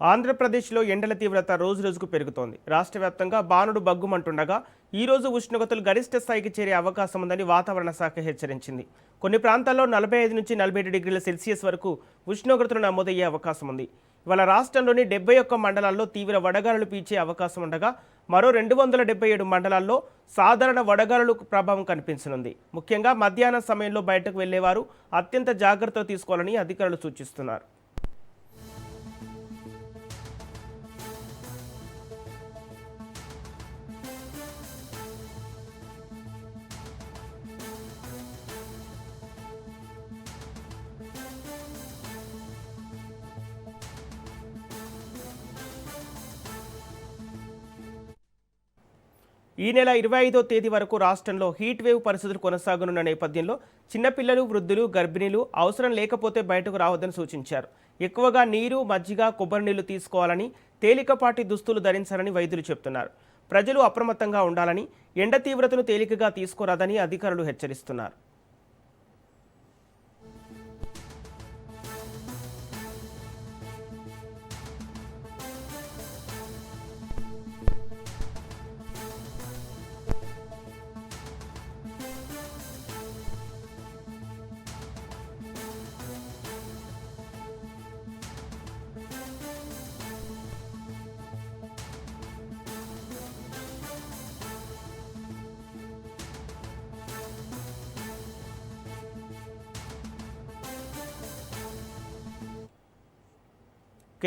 ఆంధ్రప్రదేశ్లో ఎండల తీవ్రత రోజురోజుకు పెరుగుతోంది. రాష్ట్ర వ్యాప్తంగా బానుడు బగ్గుమంటుండగా ఈ రోజు ఉష్ణోగ్రతలు గరిష్ట స్థాయికి చేరే అవకాశం ఉందని వాతావరణ శాఖ హెచ్చరించింది. కొన్ని ప్రాంతాల్లో 45 నుంచి 47 డిగ్రీల సెల్సియస్ వరకు ఉష్ణోగ్రతలు నమోదయ్యే అవకాశం ఉంది. ఇవాళ రాష్ట్రంలోని 71 మండలాల్లో తీవ్ర వడగాలులు పీల్చే అవకాశం ఉండగా మరో 277 మండలాల్లో సాధారణ వడగాలుల ప్రభావం కనిపించనుంది. ముఖ్యంగా మధ్యాహ్నం సమయంలో బయటకు వెళ్లేవారు అత్యంత జాగ్రత్తలు తీసుకోవాలని అధికారులు సూచిస్తున్నారు. ఈ నెల 25వ తేదీ వరకు రాష్ట్రంలో హీట్ వేవ్ పరిస్థితులు కొనసాగనున్న నేపథ్యంలో చిన్నపిల్లలు, వృద్ధులు, గర్భిణీలు అవసరం లేకపోతే బయటకు రావద్దని సూచించారు. ఎక్కువగా నీరు, మజ్జిగ, కొబ్బరి నీళ్లు తీసుకోవాలని, తేలికపాటి దుస్తులు ధరించాలని వైద్యులు చెబుతున్నారు. ప్రజలు అప్రమత్తంగా ఉండాలని, ఎండ తీవ్రతను తేలికగా తీసుకోరాదని అధికారులు హెచ్చరిస్తున్నారు.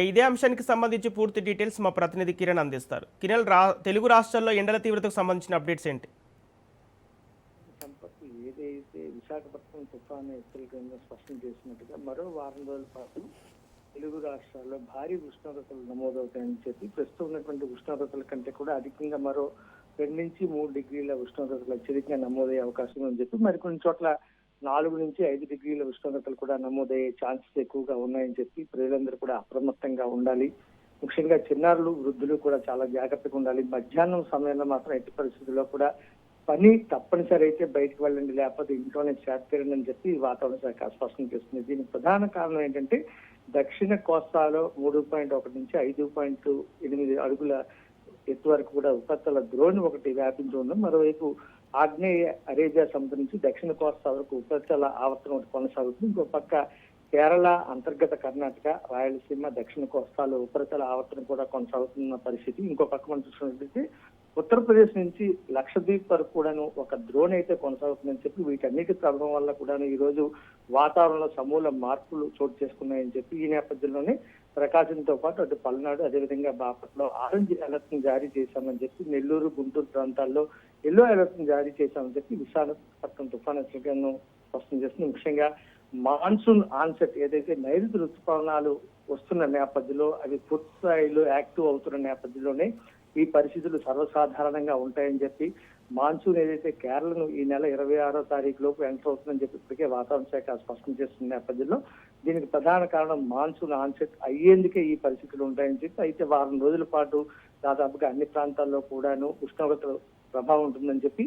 ఇదే అంశానికి సంబంధించి పూర్తి డీటెయిల్స్ మా ప్రతినిధి కిరణ్ అందిస్తారు. కిరణ్, తెలుగు రాష్ట్రాల్లో ఎండల తీవ్రతకు సంబంధించిన అప్డేట్స్ ఏంటి? సంపత్, ఏదైతే విశాఖపట్నం తుఫాను హెచ్చరికలను స్పష్టం చేసినట్టుగా మరో వారం రోజుల పాటు తెలుగు రాష్ట్రాల్లో భారీ ఉష్ణోగ్రతలు నమోదవుతాయని చెప్పి ప్రస్తుతం ఉన్నటువంటి ఉష్ణోగ్రతల కంటే కూడా అధికంగా మరో 2 నుంచి 3 డిగ్రీల ఉష్ణోగ్రతలు అత్యధికంగా నమోదయ్యే అవకాశం ఉందని చెప్పి మరికొన్ని చోట్ల 4 నుంచి 5 డిగ్రీల ఉష్ణోగ్రతలు కూడా నమోదయ్యే ఛాన్సెస్ ఎక్కువగా ఉన్నాయని చెప్పి ప్రజలందరూ కూడా అప్రమత్తంగా ఉండాలి. ముఖ్యంగా చిన్నారులు, వృద్ధులు కూడా చాలా జాగ్రత్తగా ఉండాలి. మధ్యాహ్నం సమయంలో మాత్రం ఎట్టి పరిస్థితుల్లో కూడా పని తప్పనిసరి అయితే బయటకు వెళ్ళండి, లేకపోతే ఇంట్లోనే చేస్తారని అని చెప్పి వాతావరణ శాఖ స్పష్టం చేస్తుంది. దీనికి ప్రధాన కారణం ఏంటంటే దక్షిణ కోస్తాలో 3.1 నుంచి 5.8 అడుగుల ఎత్తు వరకు కూడా ఉపరితల ద్రోణి ఒకటి వ్యాపించి ఉండడం, మరోవైపు ఆగ్నేయ అరేబియా సముద్రం నుంచి దక్షిణ కోస్తా వరకు ఉపరితల ఆవర్తనం ఒకటి కొనసాగుతుంది. ఇంకో పక్క కేరళ, అంతర్గత కర్ణాటక, రాయలసీమ, దక్షిణ కోస్తాలో ఉపరితల ఆవర్తనం కూడా కొనసాగుతున్న పరిస్థితి. ఇంకో పక్క మనం చూసినట్లయితే ఉత్తరప్రదేశ్ నుంచి లక్షద్వీప్ వరకు కూడాను ఒక ద్రోణి అయితే కొనసాగుతుందని చెప్పి వీటన్నిటి ప్రభావం వల్ల కూడాను ఈ రోజు వాతావరణంలో సమూల మార్పులు చోటు చేసుకున్నాయని చెప్పి ఈ నేపథ్యంలోనే ప్రకాశంతో పాటు అటు పల్నాడు, అదేవిధంగా బాపట్లలో ఆరెంజ్ అలర్ట్ ని జారీ చేశామని చెప్పి నెల్లూరు, గుంటూరు ప్రాంతాల్లో ఎల్లో అలర్ట్ ని జారీ చేశామని చెప్పి విశాఖపట్నం తుఫాను హెచ్చరికలను స్పష్టం చేస్తుంది. ముఖ్యంగా మాన్సూన్ ఆన్సెట్ ఏదైతే నైరుతి ఋతుపవనాలు వస్తున్న నేపథ్యంలో అవి పూర్తి స్థాయిలో యాక్టివ్ అవుతున్న నేపథ్యంలోనే ఈ పరిస్థితులు సర్వసాధారణంగా ఉంటాయని చెప్పి మాన్సూన్ ఏదైతే కేరళను ఈ నెల 26వ తారీఖు లోపు ఎంటర్ అవుతుందని చెప్పి ఇప్పటికే వాతావరణ శాఖ స్పష్టం చేస్తున్న నేపథ్యంలో దీనికి ప్రధాన కారణం మాన్సూన్ ఆన్సెట్ అయ్యేందుకే ఈ పరిస్థితులు ఉంటాయని చెప్పి, అయితే వారం రోజుల పాటు దాదాపుగా అన్ని ప్రాంతాల్లో కూడాను ఉష్ణోగ్రత ప్రభావం ఉంటుందని చెప్పి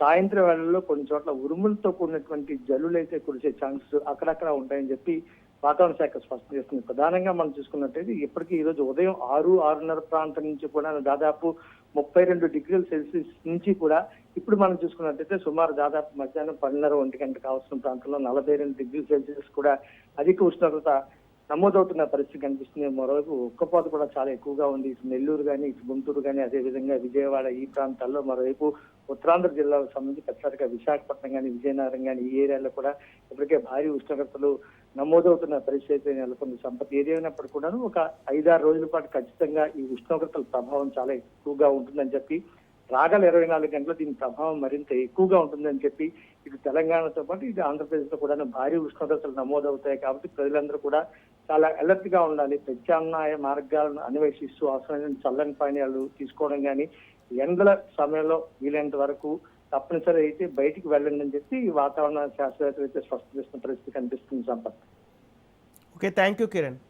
సాయంత్రం వేళల్లో కొన్ని చోట్ల ఉరుములతో కూడినటువంటి జల్లులు అయితే కురిసే ఛాన్సెస్ అక్కడక్కడ ఉంటాయని చెప్పి వాతావరణ శాఖ స్పష్టం చేస్తుంది. ప్రధానంగా మనం చూసుకున్నట్టయితే ఇప్పటికీ ఈ రోజు ఉదయం 6-6:30 ప్రాంతం నుంచి కూడా దాదాపు 32 డిగ్రీల సెల్సియస్ నుంచి కూడా ఇప్పుడు మనం చూసుకున్నట్టయితే సుమారు దాదాపు మధ్యాహ్నం 12:30-1 గంట కావాల్సిన ప్రాంతంలో 42 డిగ్రీల సెల్సియస్ కూడా అధిక ఉష్ణోగ్రత నమోదవుతున్న పరిస్థితి కనిపిస్తుంది. మరోవైపు ఉక్కపోత కూడా చాలా ఎక్కువగా ఉంది. ఇటు నెల్లూరు కానీ, ఇటు గుంటూరు కానీ, అదేవిధంగా విజయవాడ ఈ ప్రాంతాల్లో, మరోవైపు ఉత్తరాంధ్ర జిల్లాలకు సంబంధించి ఖచ్చితంగా విశాఖపట్నం కానీ, విజయనగరం కానీ ఈ ఏరియాలో కూడా ఇప్పటికే భారీ ఉష్ణోగ్రతలు నమోదవుతున్న పరిస్థితి నెలకొంది. సంపత్, ఏదేమైనప్పటికీ కూడా ఒక 5-6 రోజుల పాటు ఖచ్చితంగా ఈ ఉష్ణోగ్రతల ప్రభావం చాలా ఎక్కువగా ఉంటుందని చెప్పి, రాగల 24 గంటలు దీని ప్రభావం మరింత ఎక్కువగా ఉంటుందని చెప్పి ఇటు తెలంగాణతో పాటు ఇటు ఆంధ్రప్రదేశ్ లో కూడా భారీ ఉష్ణోగ్రతలు నమోదవుతాయి. కాబట్టి ప్రజలందరూ కూడా చాలా అలర్ట్ గా ఉండాలి. ప్రత్యామ్నాయ మార్గాలను అన్వేషిస్తూ అవసరమైన చల్లని పానీయాలు తీసుకోవడం కానీ, ఎండల సమయంలో వీలైనంత వరకు తప్పనిసరి అయితే బయటికి వెళ్ళండి అని చెప్పి వాతావరణ శాస్త్రవేత్తలు అయితే స్పష్టం చేస్తున్న పరిస్థితి కనిపిస్తుంది. Sampath. Okay, thank you Kiran.